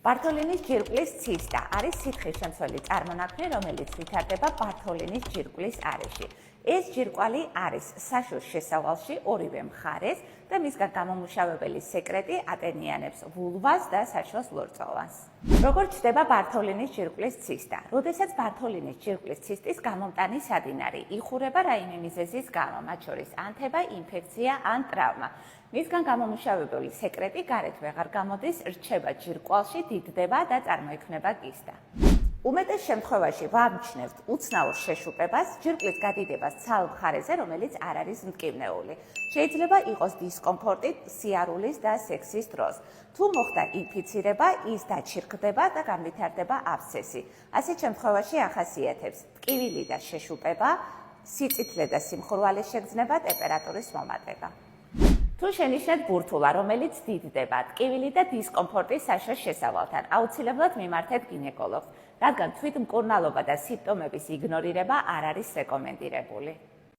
ბართოლინის ჯირკვლის ცისტა არის სითხეშემცველი წარმონაქმნი, რომელიც ვითარდება ბართოლინის ჯირკვლის არეში. ეს ჯირკვალი არის საშუს შესავალში ორივე მხარეს და მისგან გამომუშავებელი სეკრეტი ატენიანებს ვულვას და საშუას ლორწოვანს. როგორ ჩნდება ბართოლინის ჯირკვლის ცისტა? როდესაც ბართოლინის ჯირკვლის ცისტის გამომტანი სადინარი იხურება რაიმე მიზეზის გამო, მათ შორის ანთება, ინფექცია ან ტრავმა. მისგან გამომუშავებელი სეკრეტი გარეთ ვეღარ გამოდის, რჩება ჯირკვალში, დიდდება და წარმოიქმნება კისტა. უმეტეს შემთხვევაში ვამჩნევთ უცნაურ შეშუპებას, ჯირკვლის გადიდებას ცალ მხარეზე, რომელიც არ არის მტკივნეული. შეიძლება იყოს დისკომფორტი სიარულის და სექსის დროს. თუ მოხდა ინფიცირება, ის დაჩირკდება და განვითარდება აბსცესი. ასეთ შემთხვევაში ახასიათებს ტკივილი და შეშუპება, სიწითლე და სიმხურვალის შეგრძნება, ტემპერატურის მომატება. თუ შენიშნეთ ბურთულა, რომელიც დიდდება, ტკივილი და დისკომფორტი საშუას შესავალთან, აუცილებლად მიმართეთ გინეკოლოგს, რადგან თვითმკურნალობა და სიმპტომების იგნორირება არ არის რეკომენდირებული.